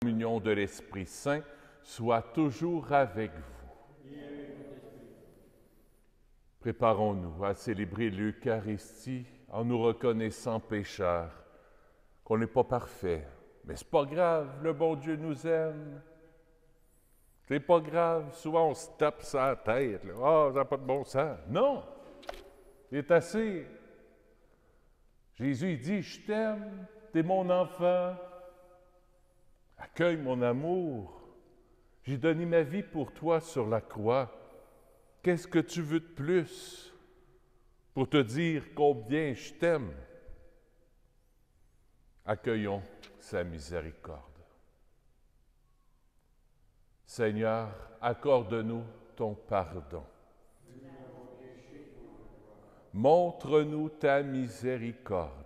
communion de l'Esprit Saint soit toujours avec vous. Préparons-nous à célébrer l'Eucharistie en nous reconnaissant pécheurs, qu'on n'est pas parfait. Mais c'est pas grave, le bon Dieu nous aime. C'est pas grave, souvent on se tape ça la tête. Là. Ah, ça n'a pas de bon sens. Non! Il est assez. Jésus il dit, je t'aime, t'es mon enfant. Accueille mon amour. J'ai donné ma vie pour toi sur la croix. Qu'est-ce que tu veux de plus pour te dire combien je t'aime? Accueillons sa miséricorde. Seigneur, accorde-nous ton pardon. Montre-nous ta miséricorde.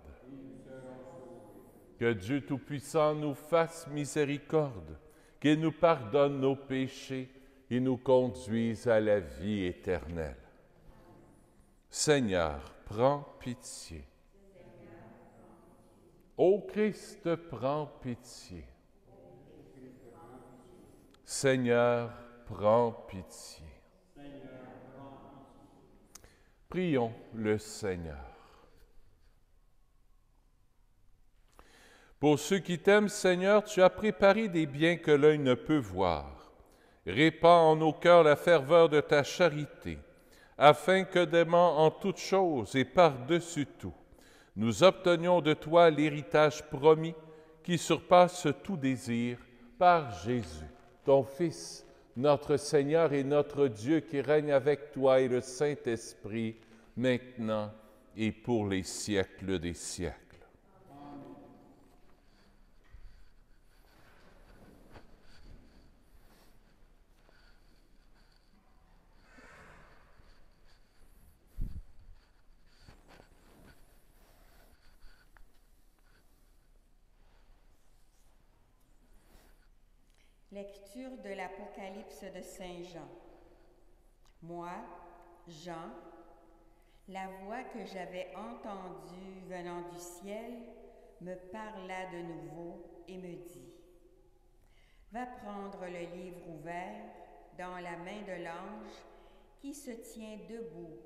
Que Dieu Tout-Puissant nous fasse miséricorde, qu'il nous pardonne nos péchés et nous conduise à la vie éternelle. Seigneur, prends pitié. Ô Christ, prends pitié. Seigneur, prends pitié. Prions le Seigneur. Pour ceux qui t'aiment, Seigneur, tu as préparé des biens que l'œil ne peut voir. Répands en nos cœurs la ferveur de ta charité, afin que, d'aimant en toutes choses et par-dessus tout, nous obtenions de toi l'héritage promis qui surpasse tout désir par Jésus, ton Fils, notre Seigneur et notre Dieu, qui règne avec toi et le Saint-Esprit, maintenant et pour les siècles des siècles. Lecture de l'Apocalypse de Saint Jean. Moi, Jean, la voix que j'avais entendue venant du ciel me parla de nouveau et me dit, « Va prendre le livre ouvert dans la main de l'ange qui se tient debout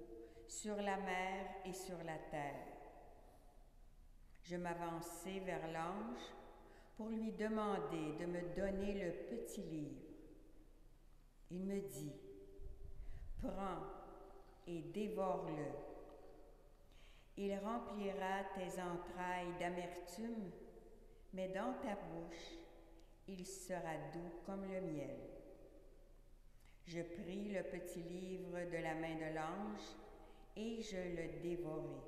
sur la mer et sur la terre. » Je m'avançai vers l'ange pour lui demander de me donner le petit livre. Il me dit, « Prends et dévore-le. Il remplira tes entrailles d'amertume, mais dans ta bouche, il sera doux comme le miel. » Je pris le petit livre de la main de l'ange et je le dévorai.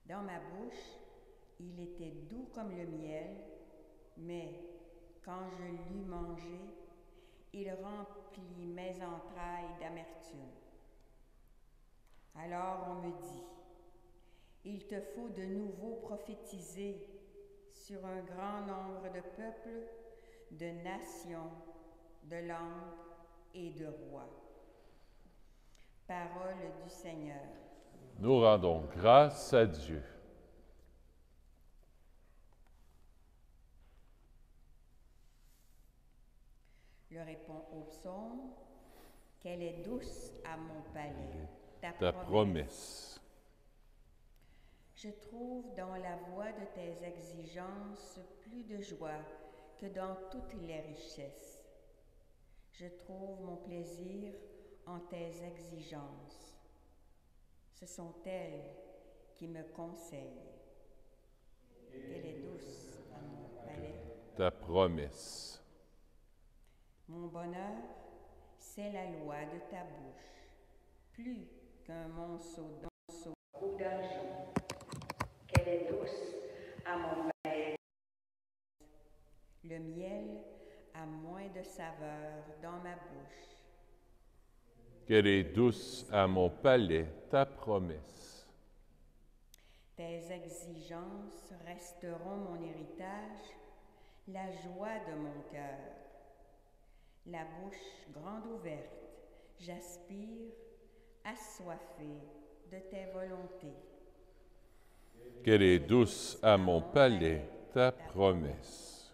Dans ma bouche, il était doux comme le miel, mais quand je l'eus mangé, il remplit mes entrailles d'amertume. Alors on me dit, « Il te faut de nouveau prophétiser sur un grand nombre de peuples, de nations, de langues et de rois. » Parole du Seigneur. Nous rendons grâce à Dieu. Je réponds au psaume, « Qu'elle est douce à mon palais, ta promesse. » Je trouve dans la voie de tes exigences plus de joie que dans toutes les richesses. Je trouve mon plaisir en tes exigences. Ce sont elles qui me conseillent. Qu'elle est douce à mon palais. Ta promesse. Mon bonheur, c'est la loi de ta bouche, plus qu'un monceau ou d'argent. Qu'elle est douce à mon palais. Le miel a moins de saveur dans ma bouche. Qu'elle est douce à mon palais, ta promesse. Tes exigences resteront mon héritage, la joie de mon cœur. La bouche grande ouverte, j'aspire, assoiffé de tes volontés. Qu'elle est douce à mon palais, ta promesse.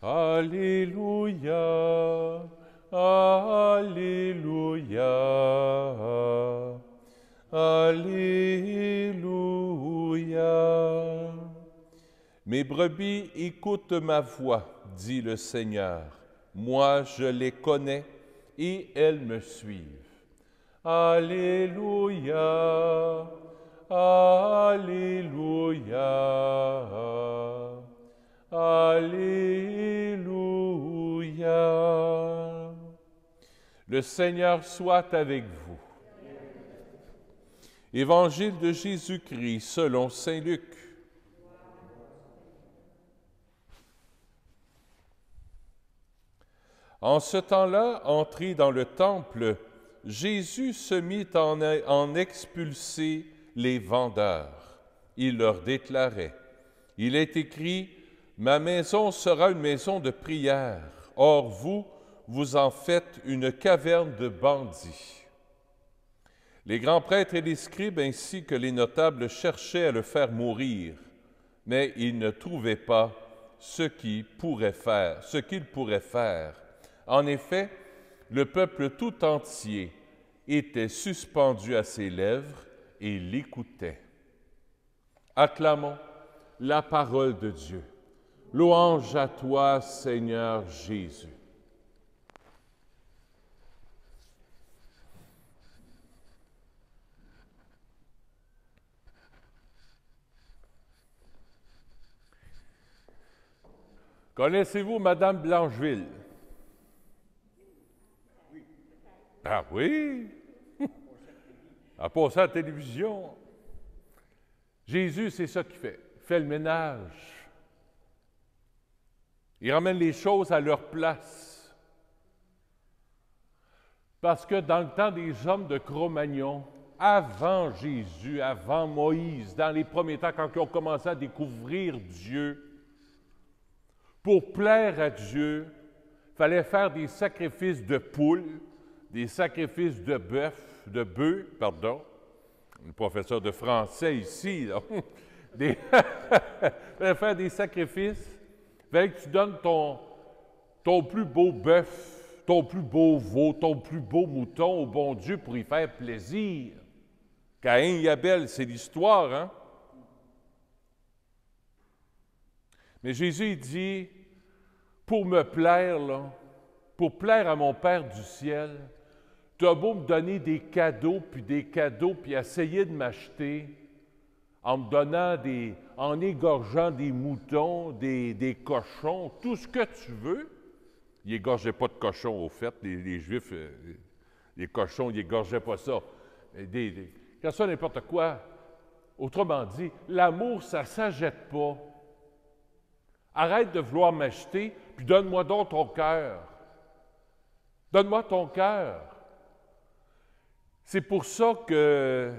Alléluia, Alléluia, Alléluia. Mes brebis écoutent ma voix, dit le Seigneur. Moi, je les connais et elles me suivent. Alléluia, Alléluia, Alléluia. Le Seigneur soit avec vous. Évangile de Jésus-Christ selon saint Luc. En ce temps-là, entré dans le temple, Jésus se mit en expulser les vendeurs. Il leur déclarait, « Il est écrit, ma maison sera une maison de prière. Or vous, vous en faites une caverne de bandits. » Les grands prêtres et les scribes ainsi que les notables cherchaient à le faire mourir, mais ils ne trouvaient pas ce qu'ils pourraient faire. En effet, le peuple tout entier était suspendu à ses lèvres et l'écoutait. Acclamons la parole de Dieu. Louange à toi, Seigneur Jésus. Connaissez-vous Madame Blancheville? Ah oui? Elle passe à la télévision. Jésus, c'est ça qu'il fait. Il fait le ménage. Il ramène les choses à leur place. Parce que dans le temps des hommes de Cro-Magnon, avant Jésus, avant Moïse, dans les premiers temps, quand ils ont commencé à découvrir Dieu, pour plaire à Dieu, il fallait faire des sacrifices de poules, des sacrifices de bœufs, le professeur de français ici, là. Il fallait faire des sacrifices, il fallait que tu donnes ton plus beau bœuf, ton plus beau veau, ton plus beau mouton au bon Dieu pour y faire plaisir. Caïn et Abel, c'est l'histoire, hein? Mais Jésus il dit, pour me plaire, là, pour plaire à mon Père du ciel, tu as beau me donner des cadeaux, puis essayer de m'acheter en me donnant en égorgeant des moutons, des cochons, tout ce que tu veux. Ils n'égorgeaient pas de cochons, au fait, les Juifs, les cochons, ils n'égorgeaient pas ça. Quand ça, n'importe quoi. Autrement dit, l'amour, ça ne s'achète pas. Arrête de vouloir m'acheter, puis donne-moi donc ton cœur. Donne-moi ton cœur. C'est pour ça que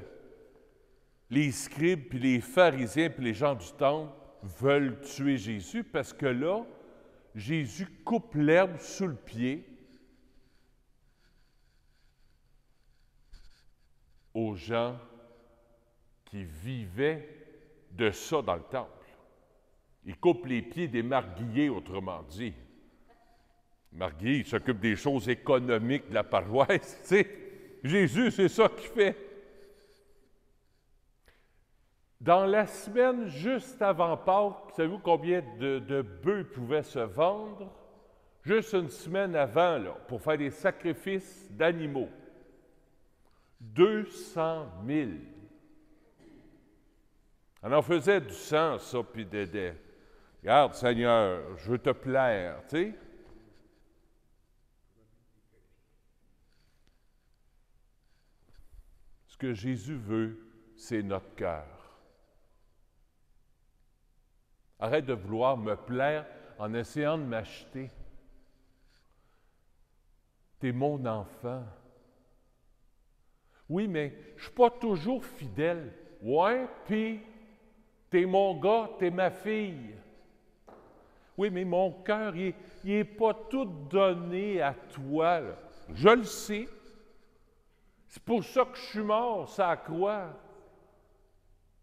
les scribes, puis les pharisiens, puis les gens du temple veulent tuer Jésus, parce que là, Jésus coupe l'herbe sous le pied aux gens qui vivaient de ça dans le temple. Il coupe les pieds des marguilliers, autrement dit. Marguillier, il s'occupe des choses économiques de la paroisse, tu sais. Jésus, c'est ça qu'il fait. Dans la semaine juste avant Pâques, savez-vous combien de bœufs pouvaient se vendre? Juste une semaine avant, là, pour faire des sacrifices d'animaux. 200 000. On en faisait du sang, ça, puis regarde, Seigneur, je veux te plaire, tu sais. Ce que Jésus veut, c'est notre cœur. Arrête de vouloir me plaire en essayant de m'acheter. T'es mon enfant. Oui, mais je ne suis pas toujours fidèle. Ouais, puis t'es mon gars, t'es ma fille. Oui, mais mon cœur, il n'est pas tout donné à toi, là. Je le sais. C'est pour ça que je suis mort, ça à croire.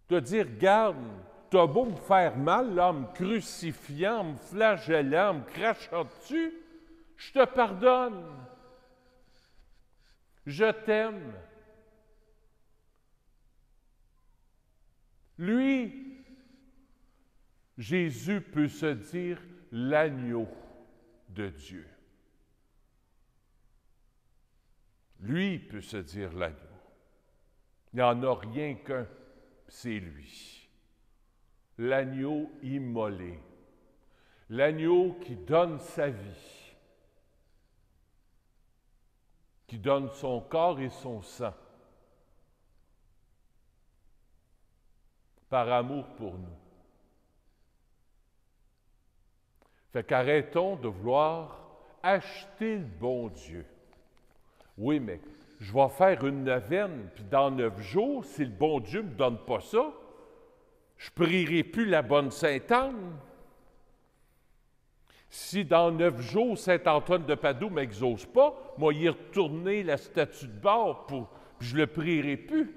De dire, regarde, t'as beau me faire mal, là, en me crucifiant, en me flagellant, en me crachant dessus, je te pardonne. Je t'aime. Lui, Jésus peut se dire l'agneau de Dieu. Lui peut se dire l'agneau. Il n'y en a rien qu'un, c'est lui. L'agneau immolé. L'agneau qui donne sa vie, qui donne son corps et son sang par amour pour nous. Fait qu'arrêtons de vouloir acheter le bon Dieu. Oui, mais je vais faire une neuvaine, puis dans 9 jours, si le bon Dieu ne me donne pas ça, je ne prierai plus la bonne Sainte-Anne. Si dans 9 jours, Saint-Antoine de Padoue ne m'exauce pas, moi, y retourner la statue de bord, puis je ne le prierai plus.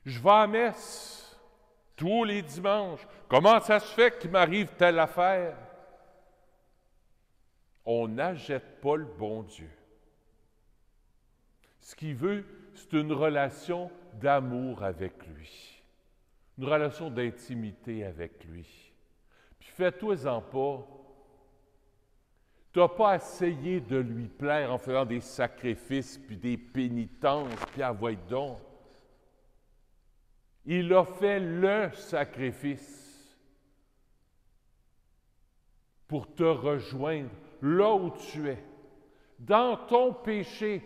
Je vais à messe tous les dimanches. Comment ça se fait qu'il m'arrive telle affaire? On n'achète pas le bon Dieu. Ce qu'il veut, c'est une relation d'amour avec lui, une relation d'intimité avec lui. Puis fais-toi-en pas. Tu n'as pas essayé de lui plaire en faisant des sacrifices, puis des pénitences, puis avoue donc. Il a fait le sacrifice pour te rejoindre là où tu es, dans ton péché,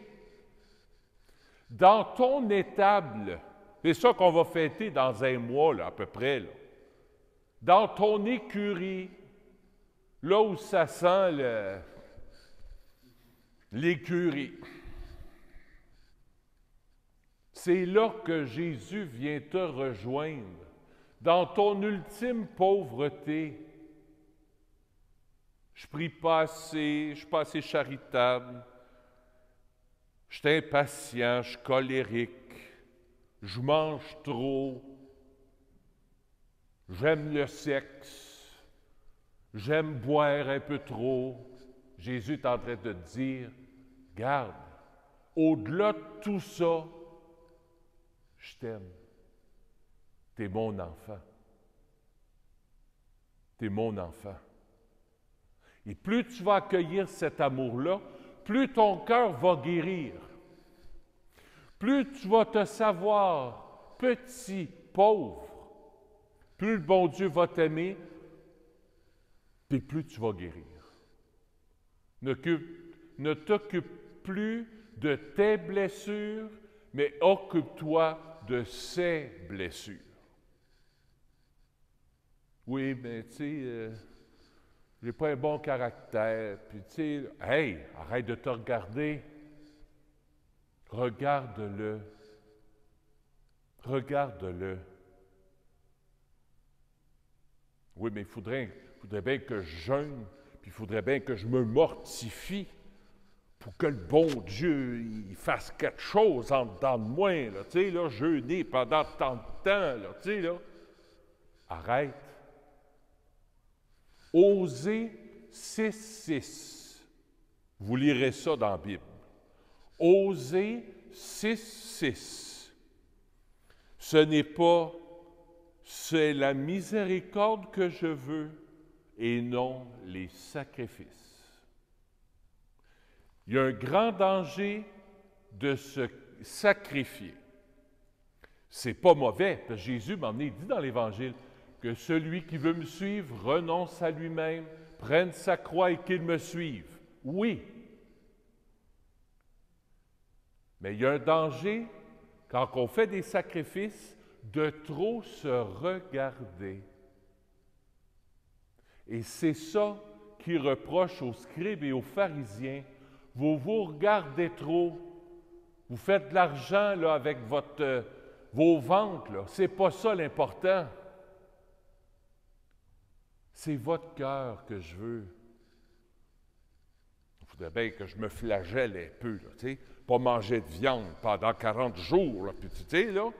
dans ton étable. C'est ça qu'on va fêter dans un mois, là, à peu près. Là. Dans ton écurie, là où ça sent l'écurie. C'est là que Jésus vient te rejoindre, dans ton ultime pauvreté. Je prie pas assez, je ne suis pas assez charitable, je suis impatient, je suis colérique, je mange trop, j'aime le sexe, j'aime boire un peu trop. Jésus est en train de te dire, garde, au-delà de tout ça, je t'aime. T'es mon enfant. T'es mon enfant. Et plus tu vas accueillir cet amour-là, plus ton cœur va guérir. Plus tu vas te savoir petit, pauvre, plus le bon Dieu va t'aimer, puis plus tu vas guérir. Ne t'occupe plus de tes blessures, mais occupe-toi de ses blessures. Oui, mais tu sais, j'ai pas un bon caractère, puis tu sais, hey, arrête de te regarder. Regarde-le. Regarde-le. Oui, mais il faudrait bien que je jeûne, puis il faudrait bien que je me mortifie pour que le bon Dieu il fasse quelque chose en dedans de moi, là, tu sais, là, jeûner pendant tant de temps, là, tu sais, là. Arrête. Osée 6.6. Vous lirez ça dans la Bible. Osée 6.6. Ce n'est pas « c'est la miséricorde que je veux et non les sacrifices ». Il y a un grand danger de se sacrifier. C'est pas mauvais, parce que Jésus m'en est dit dans l'Évangile que celui qui veut me suivre renonce à lui-même, prenne sa croix et qu'il me suive. Oui. Mais il y a un danger, quand on fait des sacrifices, de trop se regarder. Et c'est ça qui reproche aux scribes et aux pharisiens. Vous vous regardez trop. Vous faites de l'argent là, avec vos ventes. Ce n'est pas ça l'important. C'est votre cœur que je veux. faudrait bien que je me flagelle un peu, là, tu sais. Pas manger de viande pendant 40 jours, là, puis tu sais, là.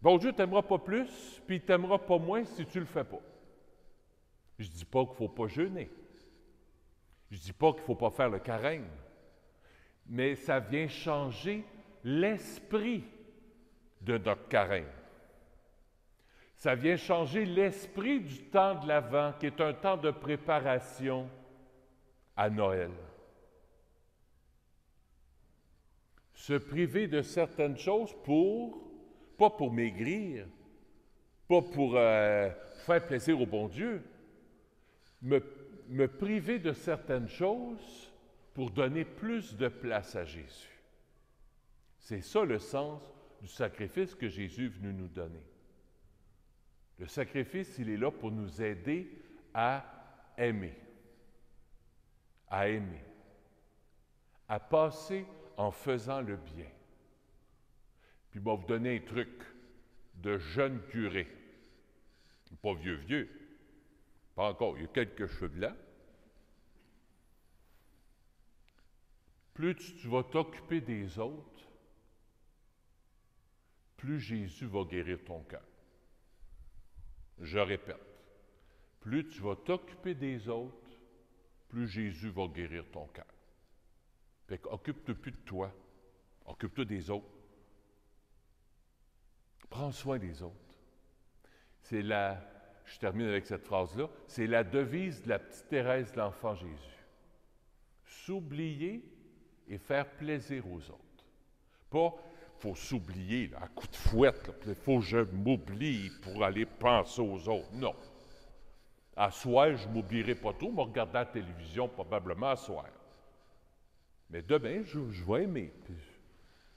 Bon Dieu t'aimera pas plus, puis il t'aimera pas moins si tu le fais pas. Je dis pas qu'il ne faut pas jeûner. Je dis pas qu'il ne faut pas faire le carême. Mais ça vient changer l'esprit de notre carême. Ça vient changer l'esprit du temps de l'Avent, qui est un temps de préparation à Noël. Se priver de certaines choses pas pour maigrir, pas pour faire plaisir au bon Dieu, me priver de certaines choses pour donner plus de place à Jésus. C'est ça le sens du sacrifice que Jésus est venu nous donner. Le sacrifice, il est là pour nous aider à aimer, à passer en faisant le bien. Puis je vais vous donner un truc de jeune curé, pas vieux, pas encore, il y a quelques cheveux blancs. Plus tu vas t'occuper des autres, plus Jésus va guérir ton cœur. Je répète, plus tu vas t'occuper des autres, plus Jésus va guérir ton cœur. Fait qu'occupe-toi plus de toi, occupe-toi des autres. Prends soin des autres. Je termine avec cette phrase-là, c'est la devise de la petite Thérèse de l'Enfant Jésus. S'oublier et faire plaisir aux autres. Pas, il faut s'oublier là, à coups de fouette, il faut que je m'oublie pour aller penser aux autres. Non. À soir, je ne m'oublierai pas trop, je vais regarder la télévision probablement à soir. Mais demain, je vais aimer, puis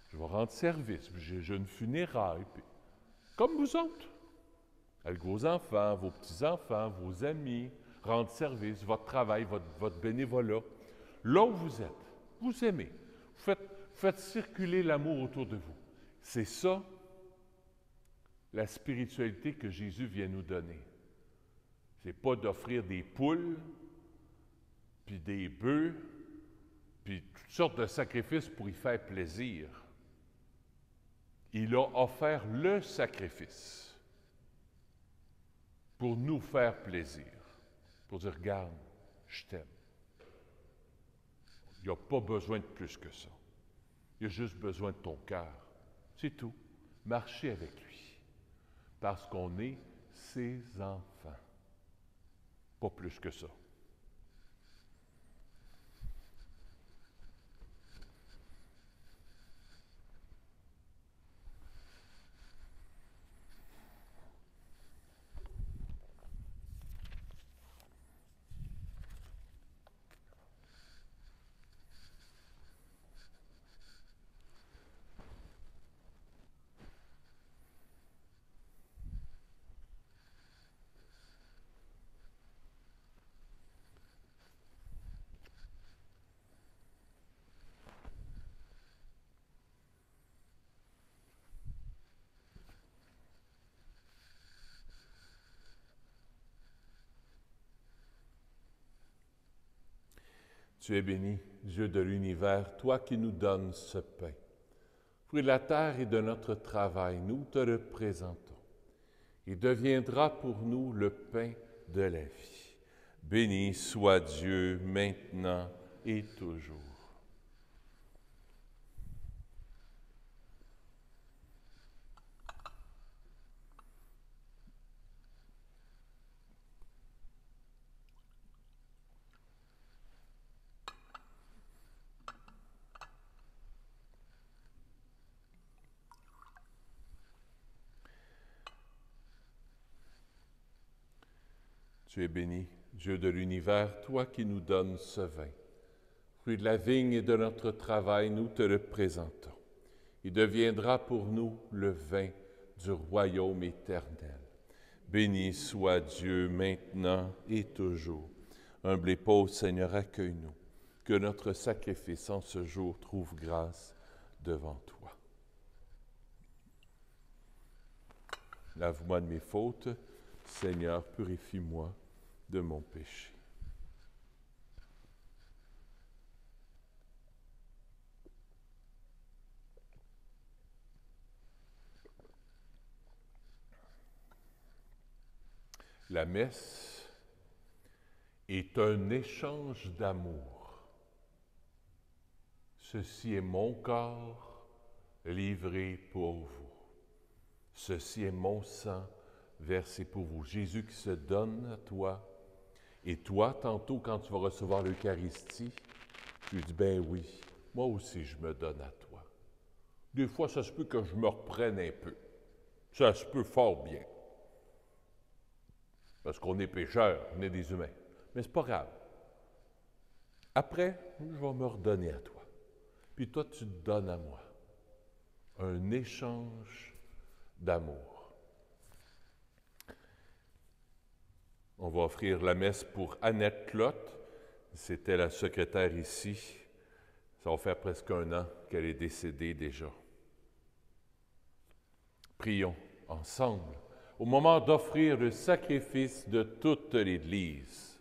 je vais rendre service, puis j'ai une funéraille, puis comme vous autres, avec vos enfants, vos petits-enfants, vos amis, rendre service, votre travail, votre bénévolat. Là où vous êtes, vous aimez, vous faites circuler l'amour autour de vous. C'est ça, la spiritualité que Jésus vient nous donner. C'est pas d'offrir des poules, puis des bœufs, puis toutes sortes de sacrifices pour y faire plaisir. Il a offert le sacrifice pour nous faire plaisir, pour dire, regarde, je t'aime. Il n'y a pas besoin de plus que ça. Il y a juste besoin de ton cœur. C'est tout. Marcher avec lui, parce qu'on est ses enfants. Pas plus que ça. Tu es béni, Dieu de l'univers, toi qui nous donnes ce pain. Fruit de la terre et de notre travail, nous te le présentons. Il deviendra pour nous le pain de la vie. Béni soit Dieu maintenant et toujours. Tu es béni, Dieu de l'univers, toi qui nous donnes ce vin. Fruit de la vigne et de notre travail, nous te le présentons. Il deviendra pour nous le vin du royaume éternel. Béni soit Dieu maintenant et toujours. Humble et pauvre Seigneur, accueille-nous. Que notre sacrifice en ce jour trouve grâce devant toi. Lave-moi de mes fautes, Seigneur, purifie-moi de mon péché. La messe est un échange d'amour. Ceci est mon corps livré pour vous. Ceci est mon sang versé pour vous. Jésus qui se donne à toi. Et toi, tantôt, quand tu vas recevoir l'Eucharistie, tu dis, ben oui, moi aussi je me donne à toi. Des fois, ça se peut que je me reprenne un peu. Ça se peut fort bien. Parce qu'on est pécheurs, on est des humains. Mais c'est pas grave. Après, je vais me redonner à toi. Puis toi, tu te donnes à moi. Un échange d'amour. On va offrir la messe pour Annette Clotte. C'était la secrétaire ici. Ça va faire presque 1 an qu'elle est décédée déjà. Prions ensemble au moment d'offrir le sacrifice de toute l'Église.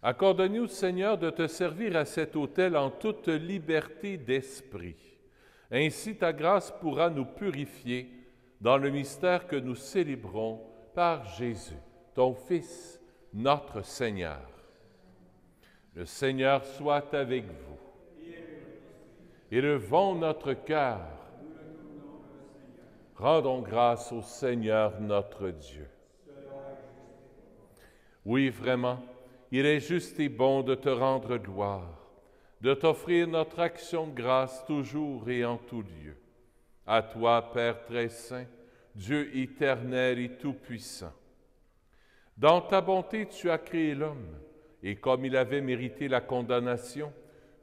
Accorde-nous, Seigneur, de te servir à cet autel en toute liberté d'esprit. Ainsi, ta grâce pourra nous purifier dans le mystère que nous célébrons par Jésus, ton Fils, notre Seigneur. Le Seigneur soit avec vous. Élevons notre cœur. Rendons grâce au Seigneur notre Dieu. Oui, vraiment, il est juste et bon de te rendre gloire, de t'offrir notre action de grâce toujours et en tout lieu. À toi, Père très saint, Dieu éternel et tout-puissant. Dans ta bonté, tu as créé l'homme, et comme il avait mérité la condamnation,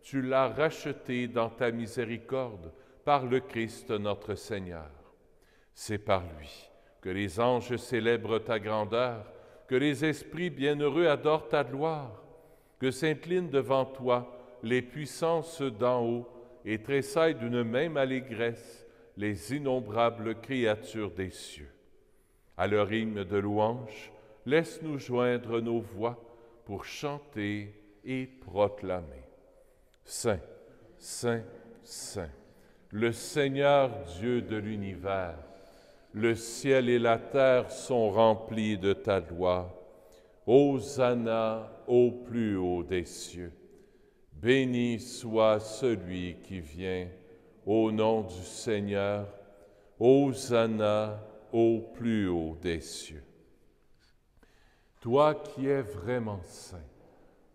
tu l'as racheté dans ta miséricorde par le Christ notre Seigneur. C'est par lui que les anges célèbrent ta grandeur, que les esprits bienheureux adorent ta gloire, que s'inclinent devant toi les puissances d'en haut et tressaillent d'une même allégresse les innombrables créatures des cieux. À leur hymne de louange, laisse-nous joindre nos voix pour chanter et proclamer. Saint, Saint, Saint, le Seigneur Dieu de l'univers, le ciel et la terre sont remplis de ta gloire. Hosanna au plus haut des cieux. Béni soit celui qui vient au nom du Seigneur. Hosanna au plus haut des cieux. Toi qui es vraiment saint,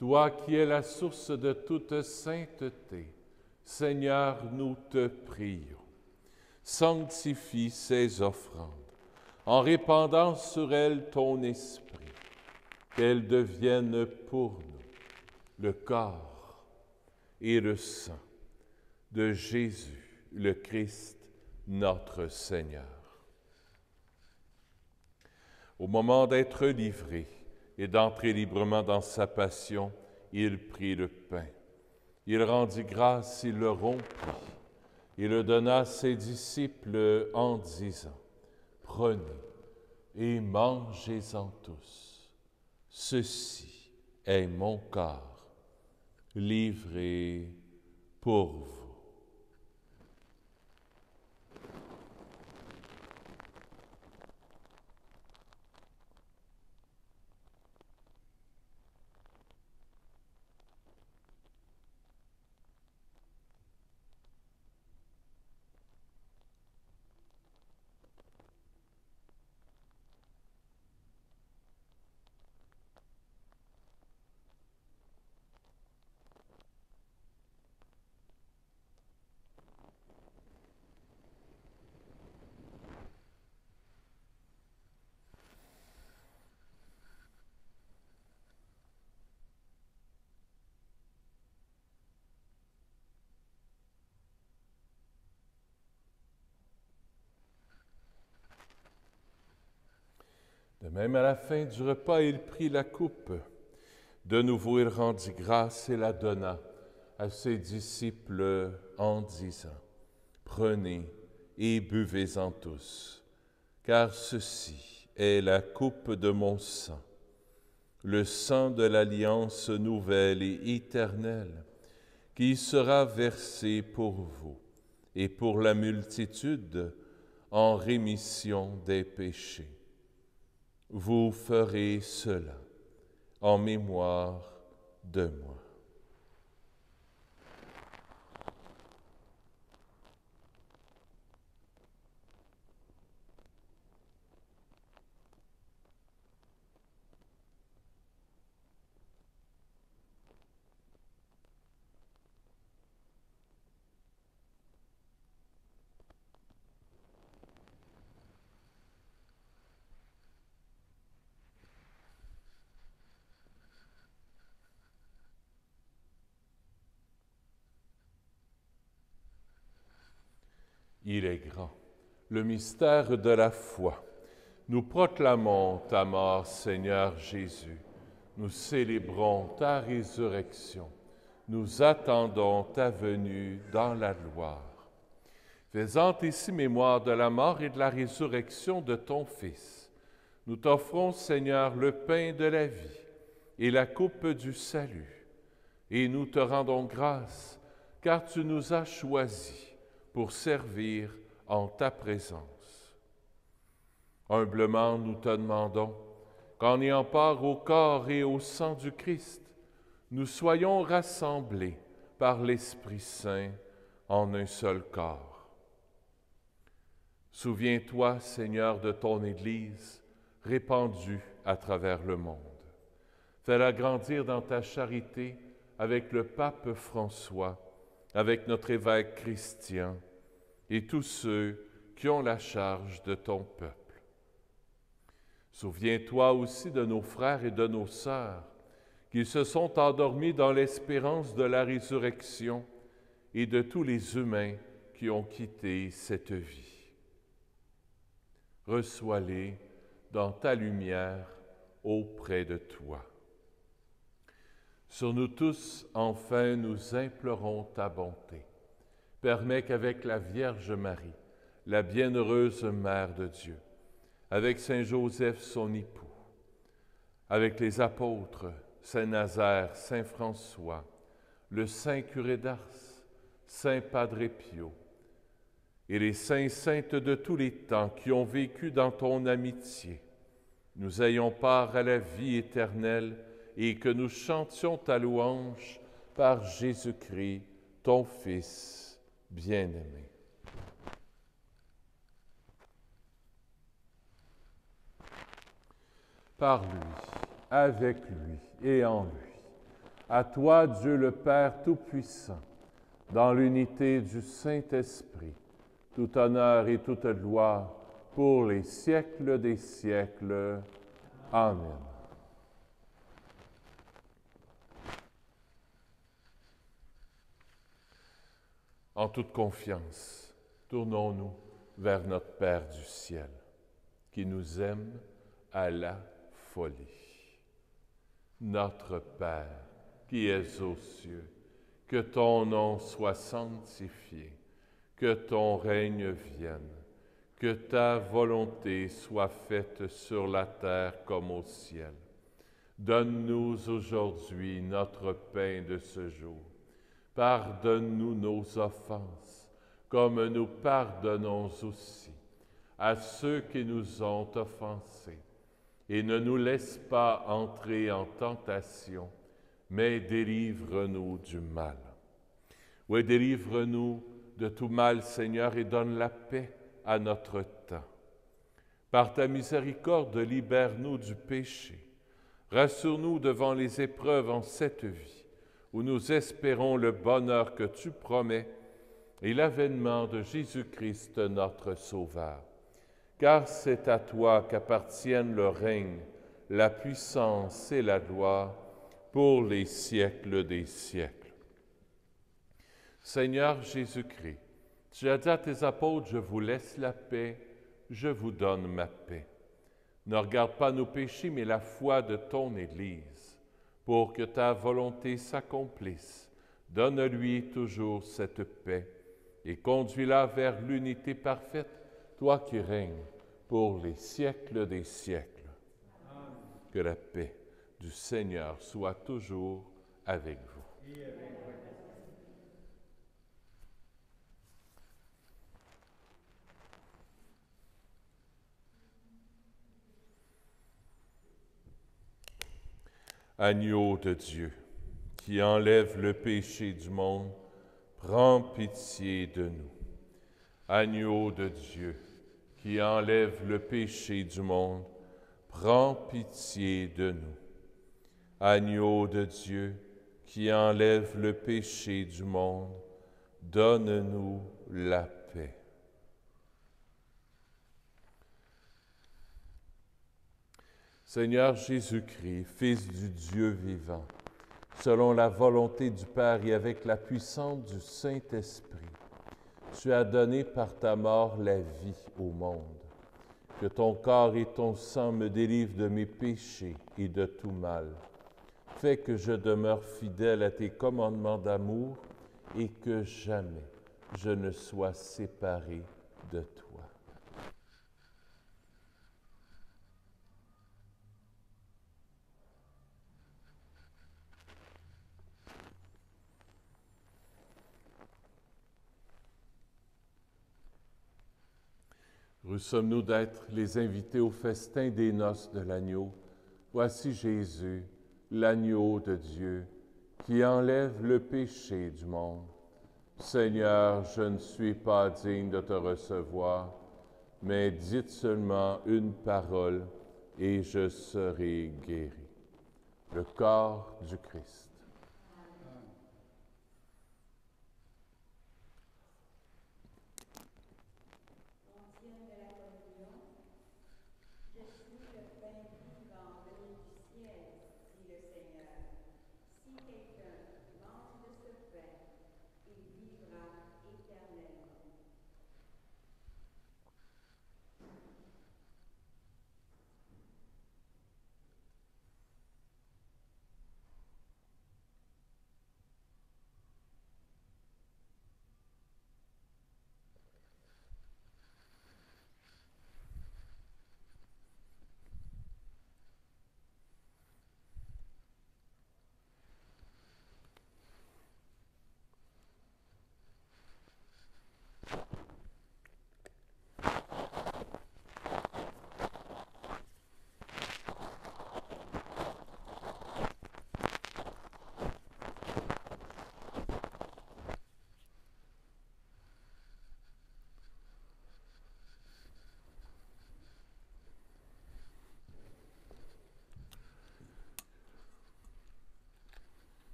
toi qui es la source de toute sainteté, Seigneur, nous te prions. Sanctifie ces offrandes, en répandant sur elles ton esprit, qu'elles deviennent pour nous le corps et le sang de Jésus, le Christ, notre Seigneur. Au moment d'être livré et d'entrer librement dans sa passion, il prit le pain. Il rendit grâce, il le rompit. Il le donna à ses disciples en disant, « Prenez et mangez-en tous. Ceci est mon corps, livré pour vous. » De même, à la fin du repas, il prit la coupe. De nouveau, il rendit grâce et la donna à ses disciples en disant, « Prenez et buvez-en tous, car ceci est la coupe de mon sang, le sang de l'alliance nouvelle et éternelle, qui sera versé pour vous et pour la multitude en rémission des péchés. Vous ferez cela en mémoire de moi. Il est grand, le mystère de la foi. Nous proclamons ta mort, Seigneur Jésus. Nous célébrons ta résurrection. Nous attendons ta venue dans la gloire. Faisant ici mémoire de la mort et de la résurrection de ton Fils, nous t'offrons, Seigneur, le pain de la vie et la coupe du salut. Et nous te rendons grâce, car tu nous as choisis pour servir en ta présence. Humblement, nous te demandons qu'en ayant part au corps et au sang du Christ, nous soyons rassemblés par l'Esprit Saint en un seul corps. Souviens-toi, Seigneur, de ton Église répandue à travers le monde. Fais-la grandir dans ta charité avec le pape François, avec notre évêque Christian et tous ceux qui ont la charge de ton peuple. Souviens-toi aussi de nos frères et de nos sœurs qui se sont endormis dans l'espérance de la résurrection et de tous les humains qui ont quitté cette vie. Reçois-les dans ta lumière auprès de toi. Sur nous tous, enfin, nous implorons ta bonté. Permets qu'avec la Vierge Marie, la bienheureuse Mère de Dieu, avec Saint Joseph, son époux, avec les apôtres, Saint Nazaire, Saint François, le Saint curé d'Ars, Saint Padre Pio, et les saints saintes de tous les temps qui ont vécu dans ton amitié, nous ayons part à la vie éternelle et que nous chantions ta louange par Jésus-Christ, ton Fils bien-aimé. Par lui, avec lui et en lui, à toi, Dieu le Père Tout-Puissant, dans l'unité du Saint-Esprit, tout honneur et toute gloire pour les siècles des siècles. Amen. En toute confiance, tournons-nous vers notre Père du ciel, qui nous aime à la folie. Notre Père, qui es aux cieux, que ton nom soit sanctifié, que ton règne vienne, que ta volonté soit faite sur la terre comme au ciel. Donne-nous aujourd'hui notre pain de ce jour. Pardonne-nous nos offenses, comme nous pardonnons aussi à ceux qui nous ont offensés. Et ne nous laisse pas entrer en tentation, mais délivre-nous du mal. Oui, délivre-nous de tout mal, Seigneur, et donne la paix à notre temps. Par ta miséricorde, libère-nous du péché. Rassure-nous devant les épreuves en cette vie, où nous espérons le bonheur que tu promets et l'avènement de Jésus-Christ, notre Sauveur. Car c'est à toi qu'appartiennent le règne, la puissance et la gloire pour les siècles des siècles. Seigneur Jésus-Christ, tu as dit à tes apôtres, je vous laisse la paix, je vous donne ma paix. Ne regarde pas nos péchés, mais la foi de ton Église, pour que ta volonté s'accomplisse. Donne-lui toujours cette paix et conduis-la vers l'unité parfaite, toi qui règnes pour les siècles des siècles. Amen. Que la paix du Seigneur soit toujours avec vous. Et avec vous. Agneau de Dieu, qui enlève le péché du monde, prends pitié de nous. Agneau de Dieu, qui enlève le péché du monde, prends pitié de nous. Agneau de Dieu, qui enlève le péché du monde, donne-nous la paix. Seigneur Jésus-Christ, Fils du Dieu vivant, selon la volonté du Père et avec la puissance du Saint-Esprit, tu as donné par ta mort la vie au monde. Que ton corps et ton sang me délivrent de mes péchés et de tout mal. Fais que je demeure fidèle à tes commandements d'amour et que jamais je ne sois séparé de toi. Heureux sommes-nous d'être les invités au festin des noces de l'agneau. Voici Jésus, l'agneau de Dieu, qui enlève le péché du monde. Seigneur, je ne suis pas digne de te recevoir, mais dites seulement une parole et je serai guéri. Le corps du Christ.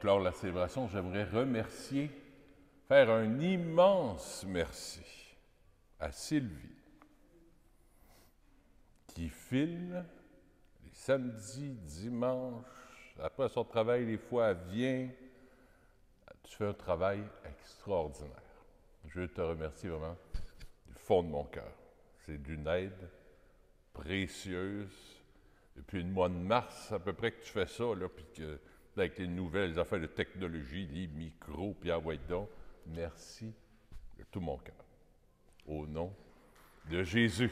clore la célébration, j'aimerais faire un immense merci à Sylvie, qui filme les samedis, dimanches, après son travail, des fois, elle vient. Tu fais un travail extraordinaire. Je te remercie vraiment du fond de mon cœur. C'est d'une aide précieuse. Depuis le mois de mars, à peu près, que tu fais ça, là, puis que, avec les nouvelles affaires de technologie, les micros, puis envoie donc. Merci de tout mon cœur. Au nom de Jésus.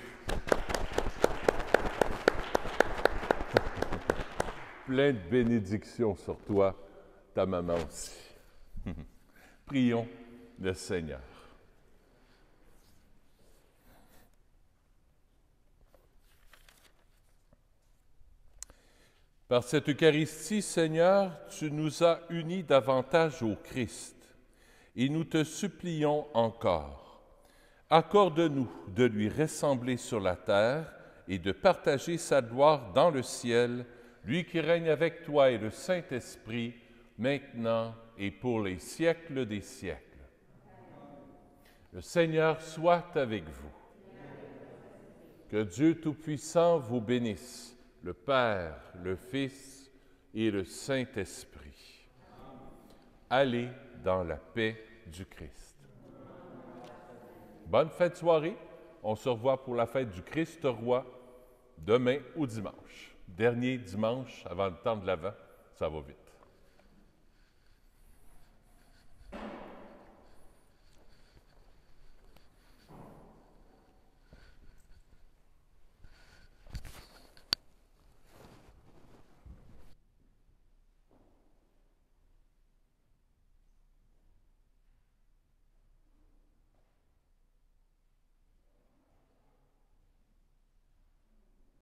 Plein de bénédictions sur toi, ta maman aussi. Prions le Seigneur. Par cette Eucharistie, Seigneur, tu nous as unis davantage au Christ et nous te supplions encore. Accorde-nous de lui ressembler sur la terre et de partager sa gloire dans le ciel, lui qui règne avec toi et le Saint-Esprit, maintenant et pour les siècles des siècles. Le Seigneur soit avec vous. Que Dieu Tout-Puissant vous bénisse, le Père, le Fils et le Saint-Esprit. Allez dans la paix du Christ. Bonne fête de soirée. On se revoit pour la fête du Christ roi demain ou dimanche. Dernier dimanche avant le temps de l'Avent, ça va vite.